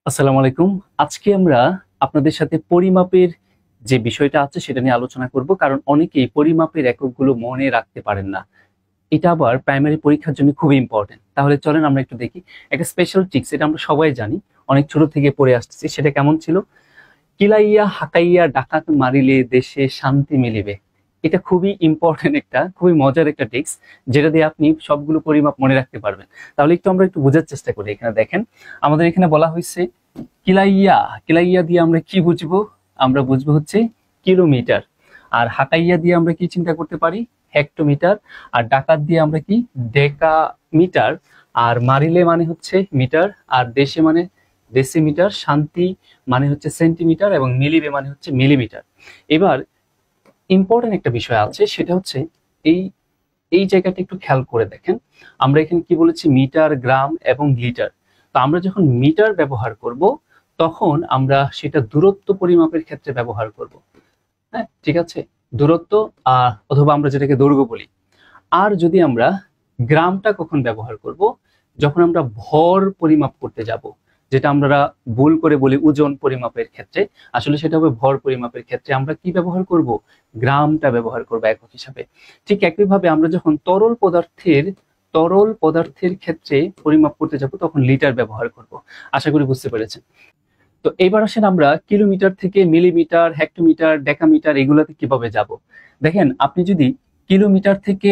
আসসালামু আলাইকুম। আজকে আমরা আপনাদের সাথে পরিমাপের যে বিষয়টা আছে সেটা নিয়ে আলোচনা করব, কারণ অনেকেই পরিমাপের এককগুলো মনে রাখতে পারেন না। এটা আবার প্রাইমারি পরীক্ষার জন্য খুবই ইম্পর্টেন্ট। তাহলে চলেন আমরা একটু দেখি। একটা স্পেশাল ট্রিক্স, এটা আমরা সবাই জানি, অনেক ছোট থেকে পড়ে আসতেছি। সেটা কেমন ছিল? কিলাইয়া হাকাইয়া ডাকাত মারিলে দেশে শান্তি মিলিবে। এটা খুবই ইম্পর্টেন্ট, একটা খুবই মজার একটা ট্রিক্স, যেটা দিয়ে আপনি সবগুলো পরিমাপ মনে রাখতে পারবেন। তাহলে একটু আমরা একটু বোঝার চেষ্টা করি। এখানে দেখেন, আমাদের এখানে বলা হয়েছে কিলাইয়া। কিলাইয়া দিয়ে আমরা কি বুঝবো? আমরা বুঝবো হচ্ছে কিলোমিটার। আর হাকাইয়া দিয়ে আমরা কি চিন্তা করতে পারি? হেক্টোমিটার। আর ডাকাত দিয়ে আমরা কি? ডেকামিটার। আর মারিলে মানে হচ্ছে মিটার। আর দেশে মানে ডেসিমিটার। শান্তি মানে হচ্ছে সেন্টিমিটার। এবং মিলিবে মানে হচ্ছে মিলিমিটার। এবার ইম্পর্টেন্ট একটা বিষয় আছে, সেটা হচ্ছে এই এই জায়গাটা একটু খেয়াল করে দেখেন। আমরা এখানে কি বলেছি? মিটার, গ্রাম এবং লিটার। তো আমরা যখন মিটার ব্যবহার করব, তখন আমরা সেটা দূরত্ব পরিমাপের ক্ষেত্রে ব্যবহার করব। হ্যাঁ, ঠিক আছে? দূরত্ব, অথবা আমরা যেটাকে দৈর্ঘ্য বলি। আর যদি আমরা গ্রামটা কখন ব্যবহার করব? যখন আমরা ভর পরিমাপ করতে যাব, যেটা আমরা ভুল করে বলি ওজন পরিমাপের ক্ষেত্রে। আসলে সেটা হবে ভর পরিমাপের ক্ষেত্রে আমরা কি ব্যবহার করব? গ্রামটা ব্যবহার করব একক হিসাবে। ঠিক একইভাবে আমরা যখন তরল পদার্থের ক্ষেত্রে পরিমাপ করতে যাব, তখন লিটার ব্যবহার করব। আশা করি বুঝতে পেরেছেন। তো এবার আসেন আমরা কিলোমিটার থেকে মিলিমিটার, হেক্টোমিটার, ডেকামিটার এগুলোতে কিভাবে যাব। দেখেন, আপনি যদি কিলোমিটার থেকে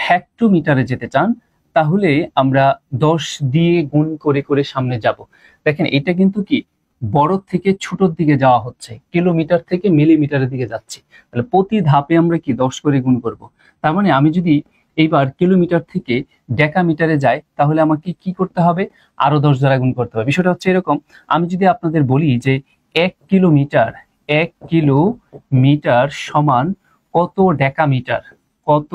হেক্টোমিটারে যেতে চান, তাহলে আমরা 10 দিয়ে গুণ করে করে সামনে যাব। দেখেন, এটা কিন্তু কি বড় থেকে ছোটর দিকে যাওয়া হচ্ছে, কিলোমিটার থেকে মিলিমিটারের দিকে যাচ্ছি। তাহলে প্রতি ধাপে আমরা কি 10 করে গুণ করব। তার মানে আমি যদি এইবার কিলোমিটার থেকে ডেকামিটারে যাই, তাহলে আমাকে কি করতে হবে? আরো 10 দ্বারা গুণ করতে হবে। বিষয়টা হচ্ছে এরকম, আমি যদি আপনাদের বলি যে 1 কিলোমিটার সমান কত ডেকামিটার, কত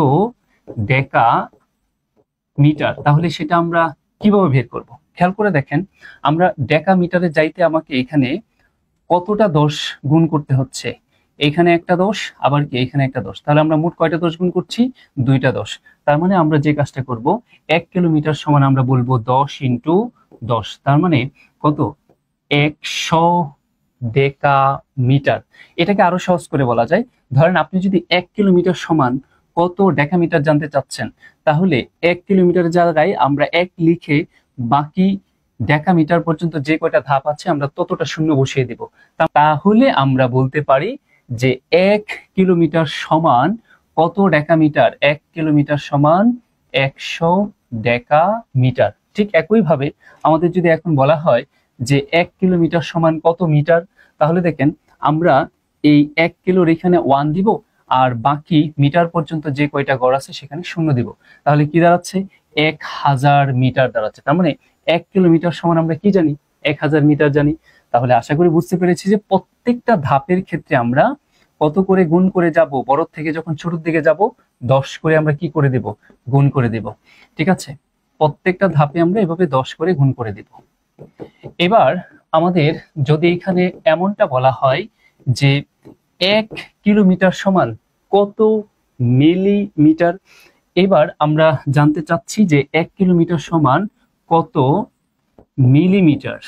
ডেকামিটার, তাহলে সেটা আমরা কিভাবে বের করব? খেয়াল করে দেখেন, আমরা ডেকামিটারে যাইতে আমাকে এখানে কতটা 10 গুণ করতে হচ্ছে? এখানে একটা 10, আবার কি এখানে একটা 10। তাহলে আমরা মোট কয়টা 10 গুণ করছি? দুইটা 10। তার মানে আমরা যে কাজটা করব, 1 কিলোমিটার সমান আমরা বলবো 10 ইন্টু 10। তার মানে কত? 100 ডেকামিটার। এটাকে আরো সহজ করে বলা যায়, ধরেন আপনি যদি 1 কিলোমিটার সমান কত ডেকামিটার জানতে চাচ্ছেন, তাহলে 1 কিলোমিটারের জায়গায় আমরা 1 লিখে বাকি ডেকামিটার পর্যন্ত যে কয়টা ধাপ আছে আমরা ততটা শূন্য বসিয়ে দিব। তাহলে আমরা বলতে পারি যে 1 কিলোমিটার সমান কত ডেকামিটার? 1 কিলোমিটার সমান 100 ডেকামিটার। ঠিক একইভাবে আমাদের যদি এখন বলা হয় যে 1 কিলোমিটার সমান কত মিটার, তাহলে দেখেন আমরা এই 1 কিলোর এখানে 1 দিব, আর বাকি মিটার পর্যন্ত যে কয়টা গড় আছে সেখানে শূন্য দিব। তাহলে কি দাঁড়াচ্ছে? 1000 মিটার দাঁড়াচ্ছে। তার মানে 1 কিলোমিটার সমান আমরা কি জানি? 1000 মিটার জানি। তাহলে আশা করি বুঝতে পেরেছি যে প্রত্যেকটা ধাপের ক্ষেত্রে আমরা কত করে গুণ করে যাব। বড় থেকে যখন ছোটর দিকে যাব, 10 করে আমরা কি করে দেব? গুণ করে দেব। ঠিক আছে? প্রত্যেকটা ধাপে আমরা এভাবে 10 করে গুণ করে দেব। এবার আমাদের যদি এখানে এমনটা বলা হয় যে 1 কিলোমিটার সমান কত মিলিমিটার, এবার আমরা জানতে চাচ্ছি যে 1 কিলোমিটার সমান কত মিলিমিটার।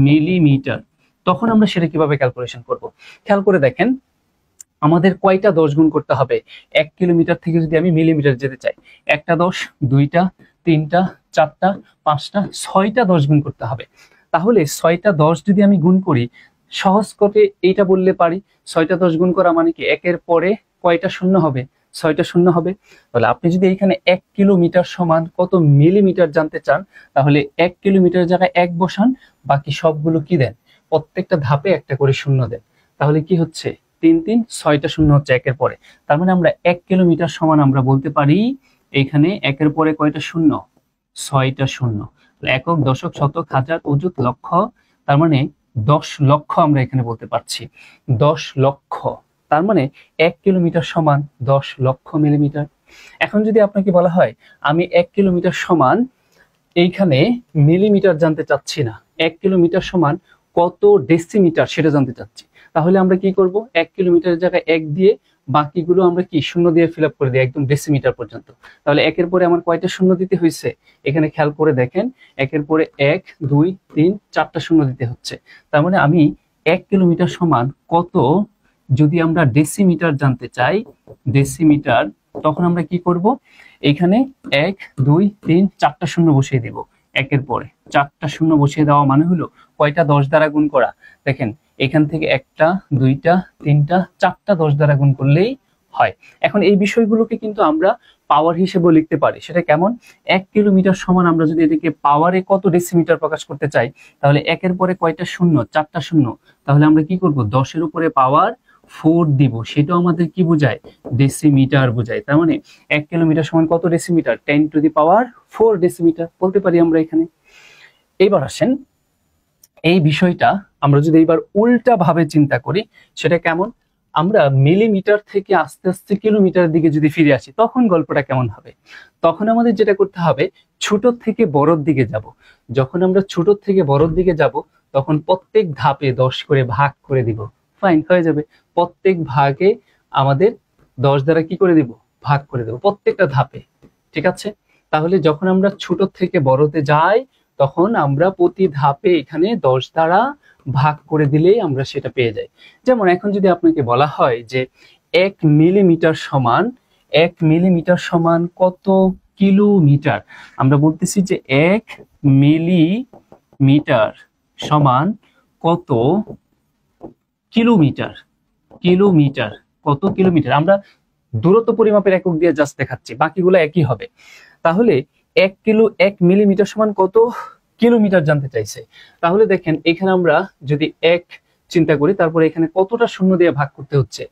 মিলিমিটার, তখন আমরা সেটা কিভাবে ক্যালকুলেশন করব? খেয়াল করে দেখেন, আমাদের কয়টা 10 গুণ করতে হবে? 1 কিলোমিটার থেকে যদি আমি মিলিমিটার যেতে চাই, একটা 10, দুইটা, তিনটা, চারটা, পাঁচটা, 6টা 10 গুণ করতে হবে। তাহলে 6টা 10 যদি আমি গুণ করি, সহজ করে এইটা বললে পারি, 6টা 10 গুণ করা মানে কি একের পরে কয়টা শূন্য হবে? 6টা শূন্য হবে। তাহলে আপনি যদি এখানে 1 কিলোমিটার সমান কত মিলিমিটার জানতে চান, তাহলে 1 কিলোমিটার জায়গায় 1 বসান, বাকি সবগুলো কি দেন? প্রত্যেকটা ধাপে একটা করে শূন্য দেন। তাহলে কি হচ্ছে? 3 3, 6টা শূন্য হচ্ছে একের পরে। তার মানে আমরা 1 কিলোমিটার সমান আমরা বলতে পারি এখানে একের পরে কয়টা শূন্য? 6টা শূন্য। একক, দশক, শতক, হাজার, অযুত, লক্ষ, তার মানে 10 লক্ষ আমরা এখানে বলতে পারছি। 10 লক্ষ। তার মানে 1 কিলোমিটার সমান 10 লক্ষ মিলিমিটার। এখন যদি আপনাকে বলা হয় আমি 1 কিলোমিটার সমান এইখানে মিলিমিটার জানতে চাচ্ছি না, 1 কিলোমিটার সমান কত ডেসিমিটার সেটা জানতে চাচ্ছি, তাহলে আমরা কি করব? 1 কিলোমিটারের জায়গায় 1 দিয়ে বাকিগুলো আমরা কি শূন্য দিয়ে ফিল আপ করে দিই একদম ডেসিমিটার পর্যন্ত। তাহলে একের পরে আমার কয়টা শূন্য দিতে হয়েছে, এখানে খেয়াল করে দেখেন, একের পরে 1 2 3 4টা শূন্য দিতে হচ্ছে। তার মানে আমি 1 কিলোমিটার সমান কত, যদি আমরা ডেসিমিটার জানতে চাই, ডেসিমিটার, তখন আমরা কি করব, এখানে 1 2 3 4টা শূন্য বসিয়ে দিব। একের পরে 4টা শূন্য বসিয়ে দেওয়া মানে হলো কয়টা 10 দ্বারা গুণ করা। দেখেন এখান থেকে 1টা 2টা 3টা 4টা 10 দ্বারা গুণ করলেই হয়। এখন এই বিষয়গুলোকে কিন্তু আমরা পাওয়ার হিসেবে লিখতে পারি। সেটা কেমন, 1 কিলোমিটার সমান আমরা যদি এটাকে পাওয়ারে কত ডেসিমিটার প্রকাশ করতে চাই, তাহলে একের পরে কয়টা শূন্য, 4টা শূন্য, তাহলে আমরা কি করব, 10-এর উপরে পাওয়ার 4 দিব। সেটাও আমাদের কি বোঝায়, ডেসিমিটার বোঝায়। তার মানে 1 কিলোমিটার সমান কত decimetre, 10 to the power 4 decimetre বলতে পারি আমরা এখানে। এবার আসেন এই বিষয়টা আমরা যদি এবার উল্টা ভাবে চিন্তা করি, সেটা কেমন, আমরা মিলিমিটার থেকে আস্তে আস্তে কিলোমিটার দিকে যদি ফিরে আসি, তখন গল্পটা কেমন হবে। তখন আমাদের যেটা করতে হবে, ছোট থেকে বড়র দিকে যাব। যখন আমরা ছোট থেকে বড়র দিকে যাব, তখন প্রত্যেক ধাপে 10 করে ভাগ করে দিব। ফাইন, হয়ে যাবে। প্রত্যেক ভাগে আমাদের 10 দ্বারা কি করে দিব, ভাগ করে দেব প্রত্যেকটা ধাপে। ঠিক আছে, তাহলে যখন আমরা ছোট থেকে বড়তে যাই, তখন আমরা প্রতি ধাপে এখানে 10 দ্বারা ভাগ করে দিলেই আমরা সেটা পেয়ে যাই। যেমন এখন যদি আপনাকে বলা হয় যে 1 মিলিমিটার সমান, 1 মিলিমিটার সমান কত কিলোমিটার, আমরা বলতেছি যে 1 মিলিমিটার সমান কত কিলোমিটার, কিলোমিটার কত কিলোমিটার, আমরা দূরত্ব পরিমাপের একক দিয়ে জাস্ট দেখাচ্ছি, বাকিগুলো একই হবে। তাহলে 1 মিলিমিটার সমান কত কিলোমিটার জানতে চাইছে। তাহলে দেখেন এখানে আমরা যদি 1 চিন্তা করি, তারপরে এখানে কতটা শূন্য দিয়ে ভাগ করতে হচ্ছে,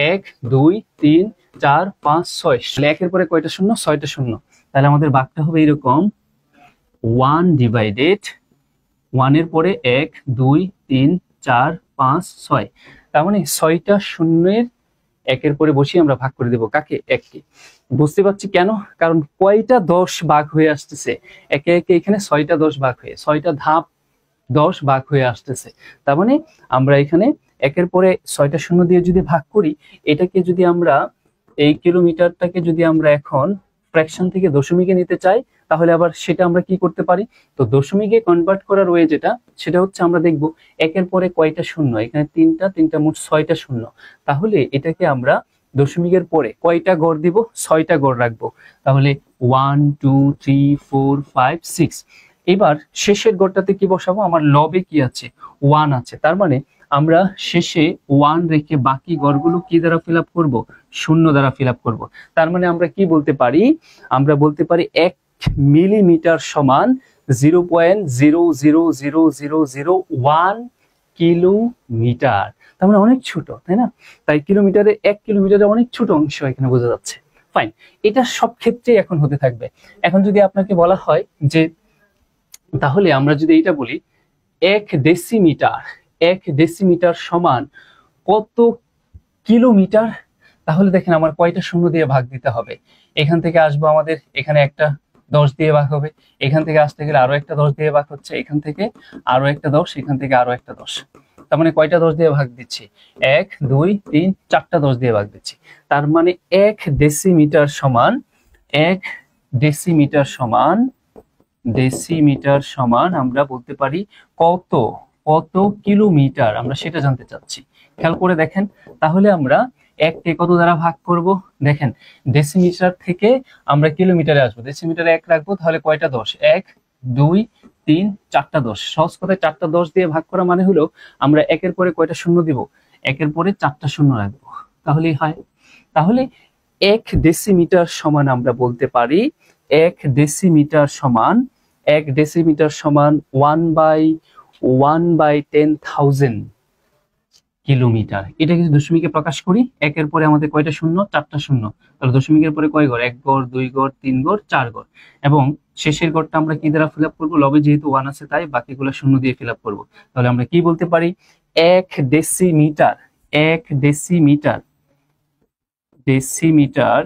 1 2 3 4 5 6, একের পরে কয়টা শূন্য, 6টা শূন্য। তাহলে আমাদের ভাগটা হবে এরকম 1 ডিভাইডেড 1 এর পরে 1 2 3 4 5 6। তার মানে 6টা শূন্যের একের পরে বসিয়ে আমরা ভাগ করে দেব কাকে, 1কে। বুঝতে পারছি কেন, কারণ কয়টা 10 ভাগ হয়ে আসতেছে, একে একে এখানে 6টা 10 ভাগ হয়ে, 6টা ধাপ 10 ভাগ হয়ে আসতেছে। তার মানে আমরা এখানে একের পরে 6টা শূন্য দিয়ে যদি ভাগ করি, এটাকে যদি আমরা, এই কিলোমিটারটাকে যদি আমরা এখন ফ্র্যাকশন থেকে দশমিকে নিতে চাই, তাহলে আবার সেটা আমরা কি করতে পারি, তো দশমিকে কনভার্ট করার ওয়ে যেটা, সেটা হচ্ছে আমরা দেখব একের পরে কয়টা শূন্য, এখানে 3টা মোট 6টা শূন্য। তাহলে এটাকে আমরা দশমিকের পরে কয়টা গড় দিব, 6টা গড় রাখবো। তাহলে 1 2 3 4 5 6। এবার শেষের গড়টাতে কি বসাবো, আমার লবে কি আছে, 1 আছে। তার মানে আমরা শেষে 1 রেখে বাকি গড়গুলো কি দ্বারা ফিল আপ করবো, শূন্য দ্বারা ফিল আপ করবো। তার মানে আমরা কি বলতে পারি, আমরা বলতে পারি 1 মিলিমিটার সমান 0.00001 কিলোমিটার। তার মানে অনেক ছোট, তাই না? তাই কিলোমিটারে 1 কিলোমিটারে অনেক ছোট অংশ এখানে বোঝা যাচ্ছে। ফাইন, এটা সব ক্ষেত্রেই এখন হতে থাকবে। এখন যদি আপনাকে বলা হয় যে, তাহলে আমরা যদি এটা বলি 1 ডেসিমিটার, 1 ডেসিমিটার সমান কত কিলোমিটার, তাহলে দেখেন আমার কয়টা শূন্য দিয়ে ভাগ দিতে হবে। এখান থেকে আসবো, আমাদের এখানে একটা 10 দিয়ে ভাগ হবে, এখান থেকে আসতে গেলে আরো একটা 10 দিয়ে ভাগ হচ্ছে, এখান থেকে আরো একটা 10, এখান থেকে আরো একটা 10। তার মানে কয়টা 10 দিয়ে ভাগ দিচ্ছি, 1 2 3 4টা 10 দিয়ে ভাগ দিচ্ছি। তার মানে 1 ডেসিমিটার সমান, 1 ডেসিমিটার সমান, ডেসিমিটার সমান আমরা বলতে পারি কত, কত কিলোমিটার, আমরা সেটা জানতে চাচ্ছি। খেয়াল করে দেখেন, তাহলে আমরা 1কে কত দ্বারা ভাগ করব, দেখেন ডেসিমিটার থেকে আমরা কিলোমিটারে আসবো, ডেসিমিটারে 1 রাখবো, তাহলে কয়টা 10, 1 2 3 4টা 10। সহজ কথায় 4টা 10 দিয়ে ভাগ করা মানে হলো আমরা একের পরে কয়টা শূন্য দিব, একের পরে 4টা শূন্য রাখবো, তাহলেই হয়। তাহলে 1 ডেসিমিটার সমান আমরা বলতে পারি, 1 ডেসিমিটার সমান, 1 ডেসিমিটার সমান 1/10,000 কিলোমিটার। এটা যদি দশমিকে প্রকাশ করি, একের পরে আমাদের কয়টা শূন্য, 4টা শূন্য, তাহলে দশমিকের পরে কয় গড়, 1 গড় 2 গড় 3 গড় 4 গড়। এবং শেষের গড়টা আমরা কি দ্বারা ফিল আপ করবো, লবে যেহেতু 1 আছে তাই বাকিগুলো শূন্য দিয়ে ফিল আপ করবো। তাহলে আমরা কি বলতে পারি, 1 ডেসিমিটার, 1 ডেসিমিটার, ডেসিমিটার,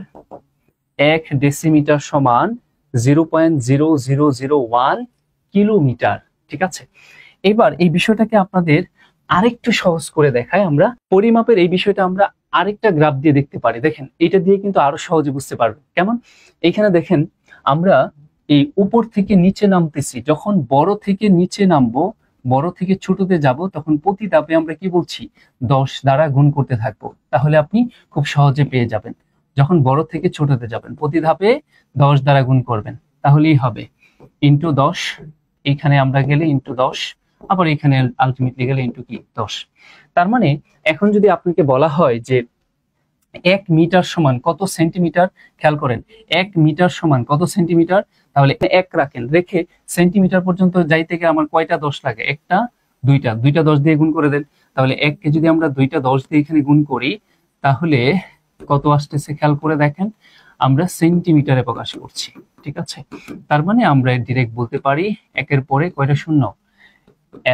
1 ডেসিমিটার সমান 0.0001 কিলোমিটার। ঠিক আছে, এবার এই বিষয়টাকে আপনাদের আরেকটু সহজ করে দেখায়, আমরা পরিমাপের এই বিষয়টা আমরা আরেকটা গ্রাফ দিয়ে দেখতে পারি। দেখেন এটা দিয়ে কিন্তু আরো সহজে বুঝতে পারবেন। কেমন? এইখানে দেখেন আমরা এই উপর থেকে নিচে নামতেছি, যখন বড় থেকে নিচে নামবো, বড় থেকে ছোটতে যাব, তখন প্রতি ধাপে আমরা কি বলছি, 10 দ্বারা গুণ করতে থাকবো। তাহলে আপনি খুব সহজে পেয়ে যাবেন। যখন বড় থেকে ছোটতে যাবেন প্রতি ধাপে 10 দ্বারা গুণ করবেন, তাহলেই হবে ইন্টু 10। এইখানে আমরা গেলে ইন্টু 10, আবার এখানে আলটিমেটলি গেলে ইন্টু কি 10। তার মানে এখন যদি আপনাকে বলা হয় যে 1 মিটার সমান কত সেন্টিমিটার, খেয়াল করেন 1 মিটার সমান কত সেন্টিমিটার, তাহলে 1 রাখেন, রেখে সেন্টিমিটার পর্যন্ত যাইতে গিয়ে আমার কয়টা 10 লাগে, একটা দুইটা, দুইটা 10 দিয়ে গুণ করে দেন। তাহলে 1 কে যদি আমরা দুইটা 10 দিয়ে এখানে গুণ করি, তাহলে কত আসতেছে খেয়াল করে দেখেন, আমরা সেন্টিমিটারে প্রকাশ করছি। ঠিক আছে, তার মানে আমরা ডিরেক্ট বলতে পারি 1 এর পরে কয়টা শূন্য,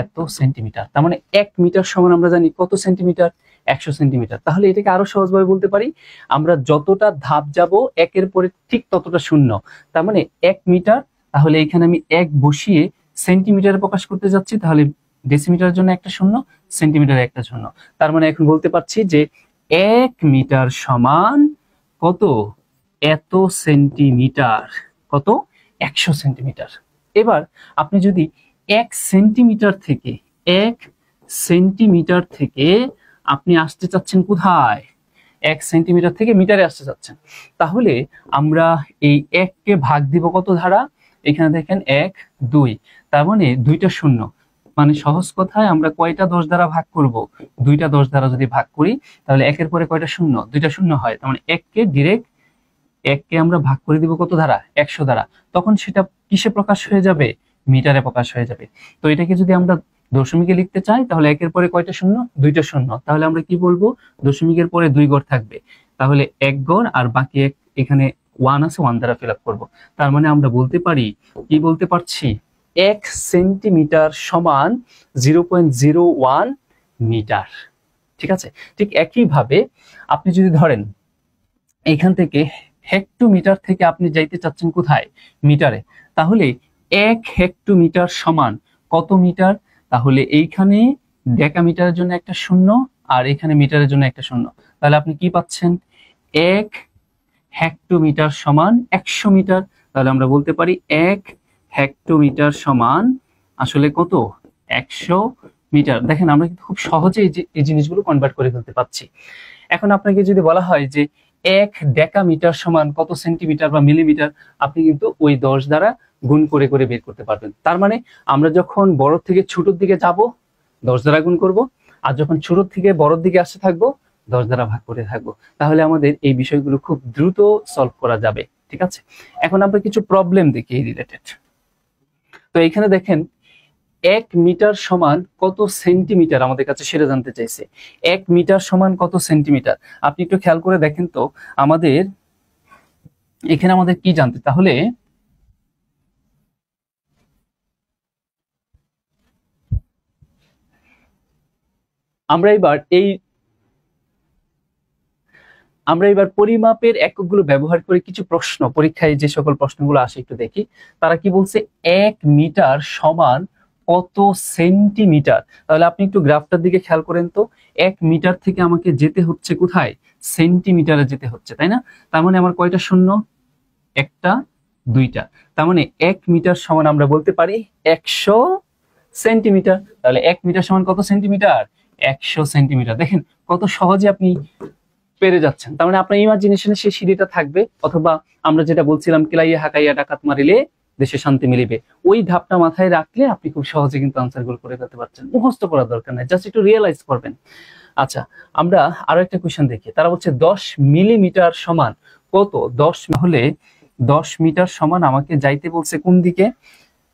এত সেন্টিমিটার। তার মানে 1 মিটার সমান আমরা জানি কত সেন্টিমিটার, 100 সেন্টিমিটার। তাহলে এটাকে আরো সহজভাবে বলতে পারি, আমরা যতটা ধাপ যাব 1 এর পরে ঠিক ততটা শূন্য। তার মানে 1 মিটার, তাহলে এখানে আমি 1 বসিয়ে সেন্টিমিটারে প্রকাশ করতে যাচ্ছি, তাহলে ডেসিমিটারের জন্য একটা শূন্য, সেন্টিমিটারে একটা শূন্য। তার মানে এখন বলতে পারছি যে 1 মিটার সমান কত, এত সেন্টিমিটার, কত, 100 সেন্টিমিটার। এবার আপনি যদি 1 সেন্টিমিটার থেকে, 1 সেন্টিমিটার থেকে আপনি আসতে চাচ্ছেন কোথায়, 1 সেন্টিমিটার থেকে মিটারে আসতে চাচ্ছেন, তাহলে আমরা এই 1 কে ভাগ দিব কত দ্বারা, এখানে দেখেন 1 2, তার মানে দুইটা শূন্য, মানে সহজ কথায় আমরা কয়টা 10 দ্বারা ভাগ করব, দুইটা 10 দ্বারা যদি ভাগ করি, তাহলে 1 এর পরে কয়টা শূন্য, দুইটা শূন্য হয়। তার মানে 1 কে ডিরেক্ট, 1 কে আমরা ভাগ করে দিব কত দ্বারা, 100 দ্বারা, তখন সেটা কিসে প্রকাশ হয়ে যাবে, মিটারে প্রকাশ হয়ে যাবে। তো এটাকে যদি আমরা দশমিকে লিখতে চাই, তাহলে 1 এর পরে কয়টা শূন্য, দুইটা শূন্য, তাহলে আমরা কি বলবো, দশমিকের পরে 2 ঘর থাকবে, তাহলে 1 ঘর আর বাকি 1, এখানে 1 আছে, 1 দ্বারা ফিল আপ করবো। তার মানে আমরা বলতে পারি, কি বলতে পারছি, 1 সেন্টিমিটার সমান 0.01 মিটার। ঠিক আছে, ঠিক একইভাবে আপনি যদি ধরেন এখান থেকে হেক্টোমিটার থেকে আপনি যাইতে চাচ্ছেন কোথায়, মিটারে, তাহলে 1 হেক্টোমিটার সমান কত মিটার, তাহলে এইখানে ডেকামিটারের জন্য একটা শূন্য, আর এখানে মিটারের জন্য একটা শূন্য, তাহলে আপনি কি পাচ্ছেন, 1 হেক্টোমিটার সমান 100 মিটার। তাহলে আমরা বলতে পারি 1 হেক্টোমিটার সমান আসলে কত, 100 মিটার। দেখেন আমরা কিন্তু খুব সহজে এই জিনিসগুলো কনভার্ট করে ফেলতে পারছি। এখন আপনাকে যদি বলা হয় যে 1 ডেকামিটার সমান কত সেন্টিমিটার বা মিলিমিটার, আপনি কিন্তু ওই 10 দ্বারা গুণ করে করে বের করতে পারবেন। তার মানে আমরা যখন বড় থেকে ছোটর দিকে যাব 10 দ্বারা গুণ করব, আর যখন ছোট থেকে বড়র দিকে আসতে থাকবো 10 দ্বারা ভাগ করে থাকবো। তাহলে আমাদের এই বিষয়গুলো খুব দ্রুত সলভ করা যাবে। ঠিক আছে, এখন আমরা কিছু প্রবলেম দেখি এই রিলেটেড। তো এখানে দেখেন 1 মিটার সমান কত সেন্টিমিটার আমাদের কাছে সেটা জানতে চাইছে। 1 মিটার সমান কত সেন্টিমিটার, আপনি একটু খেয়াল করে দেখেন তো, আমাদের এখানে আমাদের কি জানতে, তাহলে আমরা এবার পরিমাপের এককগুলো ব্যবহার করে কিছু প্রশ্ন, পরীক্ষায় যে সকল প্রশ্নগুলো আসে একটু দেখি। তারা কি বলছে, 1 মিটার সমান কত সেন্টিমিটার। তাহলে আপনি একটু গ্রাফটার দিকে খেয়াল করেন তো, 1 মিটার থেকে আমাকে যেতে হচ্ছে কোথায়, সেন্টিমিটারে যেতে হচ্ছে, তাই না? তার মানে আমার কয়টা শূন্য, একটা দুইটা, তার মানে 1 মিটার সমান আমরা বলতে পারি 100 সেন্টিমিটার। তাহলে 1 মিটার সমান কত সেন্টিমিটার, 100 সেন্টিমিটার। দেখেন কত সহজে আপনি পেরে যাচ্ছেন। তার মানে আপনার ইমাজিনেশনে সেই সিঁড়িটা থাকবে, অথবা আমরা যেটা বলছিলাম, কিলাইয়া হাকাইয়া ডাকাত মারিলে দেশে শান্তি মিলিবে, ওই ধাপটা মাথায় রাখলে আপনি খুব সহজে কিন্তু আনসার গুলো করে ফেলতে পারছেন। মুখস্থ করার দরকার নাই, জাস্ট একটু রিয়েলাইজ করবেন। আচ্ছা, আমরা আরো একটা কোয়েশ্চেন দেখি। তারা বলছে 10 মিলিমিটার সমান কত, 10 হলে 10 মিটার সমান আমাকে যাইতে বলছে কোন দিকে,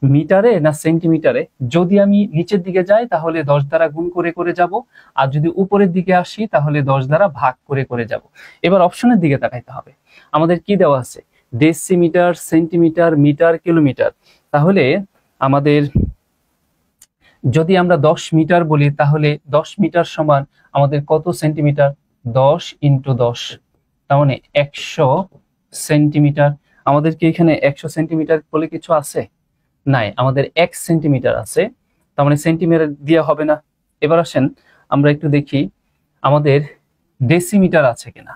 মিটারে না সেন্টিমিটারে। যদি আমি নিচের দিকে যাই তাহলে 10 দ্বারা গুণ করে করে যাব, আর যদি উপরের দিকে আসি তাহলে 10 দ্বারা ভাগ করে করে যাব। এবার অপশনের দিকে তাকাইতে হবে, আমাদের কি দেওয়া আছে, ডেসিমিটার, সেন্টিমিটার, মিটার, কিলোমিটার। তাহলে আমাদের যদি আমরা 10 মিটার বলি, তাহলে 10 মিটার সমান আমাদের কত সেন্টিমিটার, 10 ইন্টু 10, তার মানে 100 সেন্টিমিটার। আমাদেরকে এখানে 100 সেন্টিমিটার বলে কিছু আছে নাই, আমাদের 1 সেন্টিমিটার আছে, তার মানে সেন্টিমিটার দিয়ে হবে না। এবার আসেন আমরা একটু দেখি, আমাদের ডেসিমিটার আছে কিনা।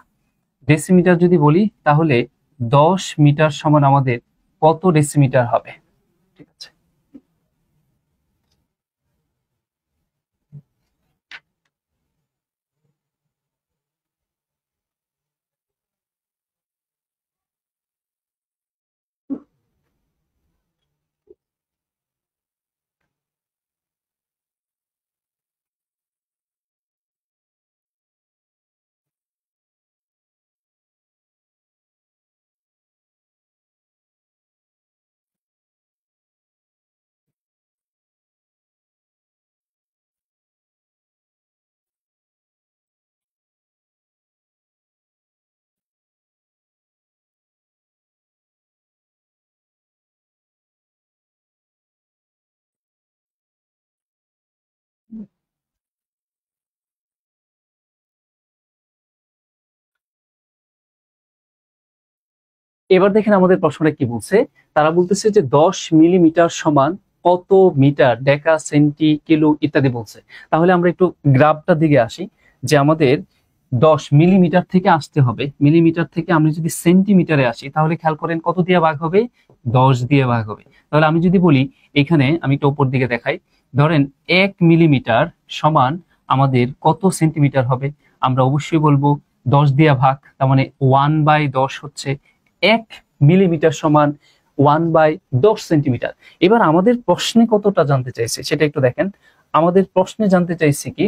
ডেসিমিটার যদি বলি তাহলে 10 মিটার সমান আমাদের কত ডেসিমিটার হবে? ঠিক আছে, এবার দেখেন আমাদের প্রশ্নটা কি বলছে। তারা বলতেছে যে 10 মিলিমিটার সমান কত মিটার, ডেকা, সেন্টি, কিলো ইত্যাদি বলছে। তাহলে আমরা একটু গ্রাফটার দিকে আসি, যে আমাদের 10 মিলিমিটার থেকে আসতে হবে। মিলিমিটার থেকে আমি যদি সেন্টিমিটারে আসি তাহলে খেয়াল করেন কত দিয়ে ভাগ হবে, 10 দিয়ে ভাগ হবে। তাহলে আমি যদি বলি, এখানে আমি একটু উপর দিকে দেখাই, ধরেন 1 মিলিমিটার সমান আমাদের কত সেন্টিমিটার হবে, আমরা অবশ্যই বলবো 10 দিয়ে ভাগ, তার মানে 1/10 হচ্ছে 1 মিলিমিটার সমান 1/10 সেন্টিমিটার। এবার আমাদের প্রশ্নে কতটা জানতে চাইছে সেটা একটু দেখেন। আমাদের প্রশ্নে জানতে চাইছে কি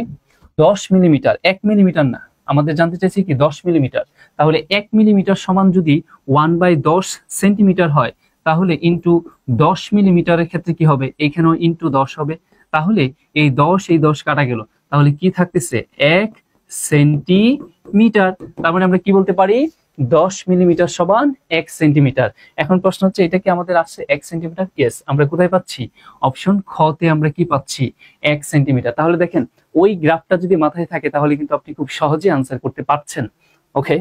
10 মিলিমিটার, 1 মিলিমিটার না, আমাদের জানতে চাইছে কি 10 মিলিমিটার। তাহলে 1 মিলিমিটার সমান যদি 1/10 সেন্টিমিটার হয়, তাহলে ইন্টু 10 মিলিমিটারের ক্ষেত্রে কি হবে, এখানেও ইন্টু 10 হবে। তাহলে এই 10 কাটা গেল, তাহলে কি থাকতেছে 1 সেন্টিমিটার। তার মানে আমরা কি বলতে পারি, 10 মিলিমিটার সমান 1 সেন্টিমিটার। এখন প্রশ্ন হচ্ছে এটা কি আমাদের আছে 1 সেন্টিমিটার? ইয়েস, আমরা কোথায় পাচ্ছি, অপশন খ তে আমরা কি পাচ্ছি, 1 সেন্টিমিটার। তাহলে দেখেন ওই গ্রাফটা যদি মাথায় থাকে তাহলে কিন্তু আপনি খুব সহজে আনসার করতে পারছেন। ওকে,